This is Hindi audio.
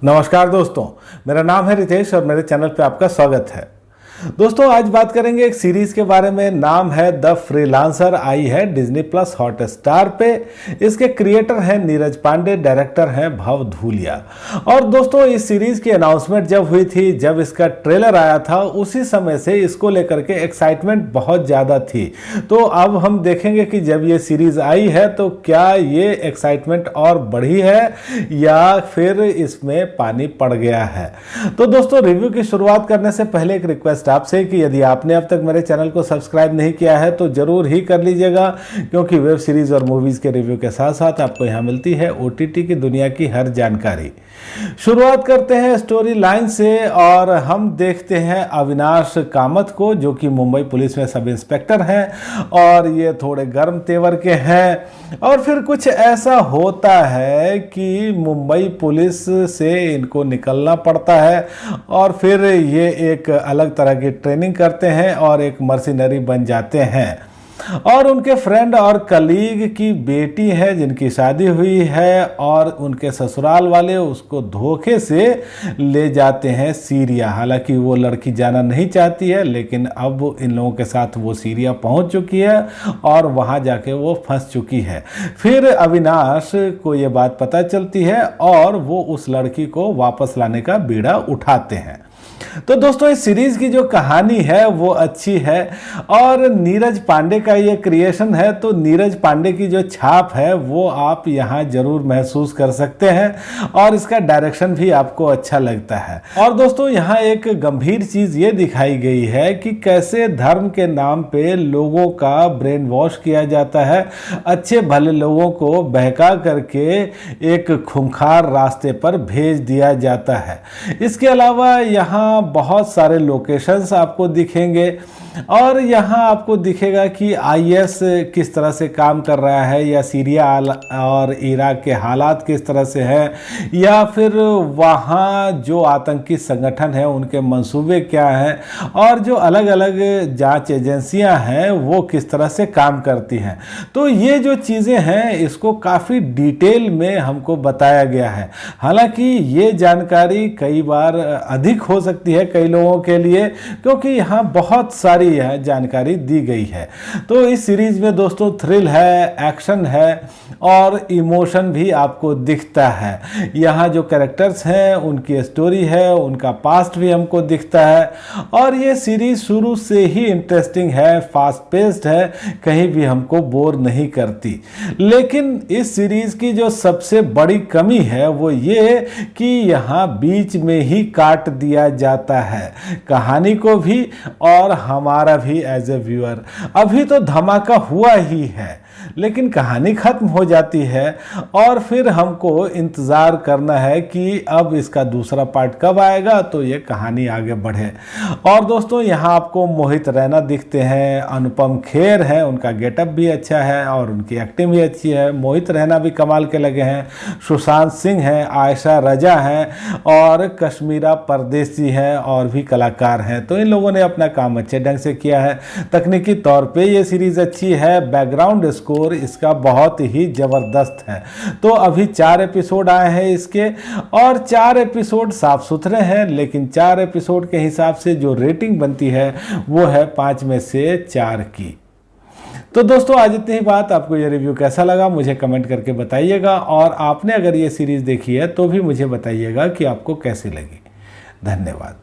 नमस्कार दोस्तों, मेरा नाम है रितेश और मेरे चैनल पे आपका स्वागत है। दोस्तों आज बात करेंगे एक सीरीज के बारे में। नाम है द फ्रीलांसर। आई है डिज्नी प्लस हॉटस्टार पे। इसके क्रिएटर हैं नीरज पांडे, डायरेक्टर हैं भव धूलिया। और दोस्तों इस सीरीज की अनाउंसमेंट जब हुई थी, जब इसका ट्रेलर आया था, उसी समय से इसको लेकर के एक्साइटमेंट बहुत ज़्यादा थी। तो अब हम देखेंगे कि जब ये सीरीज आई है तो क्या ये एक्साइटमेंट और बढ़ी है या फिर इसमें पानी पड़ गया है। तो दोस्तों रिव्यू की शुरुआत करने से पहले एक रिक्वेस्ट आपसे कि यदि आपने अब तक मेरे चैनल को सब्सक्राइब नहीं किया है तो जरूर ही कर लीजिएगा, क्योंकि वेब सीरीज और मूवीज के रिव्यू के साथ साथ आपको यहां मिलती है ओटीटी की दुनिया की हर जानकारी। शुरुआत करते हैं स्टोरी लाइन से और हम देखते हैं अविनाश कामत को, जो कि मुंबई पुलिस में सब इंस्पेक्टर हैं और ये थोड़े गर्म तेवर के हैं। और फिर कुछ ऐसा होता है कि मुंबई पुलिस से इनको निकलना पड़ता है और फिर ये एक अलग तरह की ट्रेनिंग करते हैं और एक मर्सिनरी बन जाते हैं। और उनके फ्रेंड और कलीग की बेटी है जिनकी शादी हुई है और उनके ससुराल वाले उसको धोखे से ले जाते हैं सीरिया। हालांकि वो लड़की जाना नहीं चाहती है, लेकिन अब इन लोगों के साथ वो सीरिया पहुंच चुकी है और वहां जाके वो फंस चुकी है। फिर अविनाश को ये बात पता चलती है और वो उस लड़की को वापस लाने का बीड़ा उठाते हैं। तो दोस्तों इस सीरीज की जो कहानी है वो अच्छी है और नीरज पांडे का ये क्रिएशन है, तो नीरज पांडे की जो छाप है वो आप यहाँ जरूर महसूस कर सकते हैं और इसका डायरेक्शन भी आपको अच्छा लगता है। और दोस्तों यहाँ एक गंभीर चीज ये दिखाई गई है कि कैसे धर्म के नाम पे लोगों का ब्रेन वॉश किया जाता है, अच्छे भले लोगों को बहका करके एक खूंखार रास्ते पर भेज दिया जाता है। इसके अलावा यहाँ बहुत सारे लोकेशंस आपको दिखेंगे और यहाँ आपको दिखेगा कि आईएस किस तरह से काम कर रहा है, या सीरिया और इराक के हालात किस तरह से हैं, या फिर वहाँ जो आतंकी संगठन है उनके मंसूबे क्या हैं और जो अलग अलग जांच एजेंसियां हैं वो किस तरह से काम करती हैं। तो ये जो चीज़ें हैं इसको काफ़ी डिटेल में हमको बताया गया है। हालांकि ये जानकारी कई बार अधिक हो सकती है कई लोगों के लिए, क्योंकि यहाँ बहुत सारी यह जानकारी दी गई है। तो इस सीरीज में दोस्तों थ्रिल है, एक्शन है और इमोशन भी आपको दिखता है। यहाँ जो कैरेक्टर्स हैं उनकी स्टोरी है, उनका पास्ट भी हमको दिखता है और ये सीरीज शुरू से ही इंटरेस्टिंग है, फास्ट पेस्ड है, कहीं भी हमको बोर नहीं करती। लेकिन इस सीरीज की जो सबसे बड़ी कमी है वो ये कि यहाँ बीच में ही काट दिया जाता है कहानी को भी और हमारा भी एज ए व्यूअर। अभी तो धमाका हुआ ही है लेकिन कहानी खत्म हो जाती है और फिर हमको इंतज़ार करना है कि अब इसका दूसरा पार्ट कब आएगा तो ये कहानी आगे बढ़े। और दोस्तों यहाँ आपको मोहित रैना दिखते हैं, अनुपम खेर हैं, उनका गेटअप भी अच्छा है और उनकी एक्टिंग भी अच्छी है। मोहित रैना भी कमाल के लगे हैं, सुशांत सिंह हैं, आयशा रजा हैं और कश्मीरा परदेसी हैं और भी कलाकार हैं। तो इन लोगों ने अपना काम अच्छे ढंग से किया है। तकनीकी तौर पे ये सीरीज़ अच्छी है, बैकग्राउंड स्कोर इसका बहुत ही जबरदस्त है। तो अभी 4 एपिसोड आए हैं इसके और 4 एपिसोड साफ सुथरे हैं, लेकिन 4 एपिसोड के हिसाब से जो रेटिंग बनती है वो है 5 में से 4 की। तो दोस्तों आज इतनी ही बात। आपको ये रिव्यू कैसा लगा मुझे कमेंट करके बताइएगा और आपने अगर ये सीरीज देखी है तो भी मुझे बताइएगा कि आपको कैसी लगी। धन्यवाद।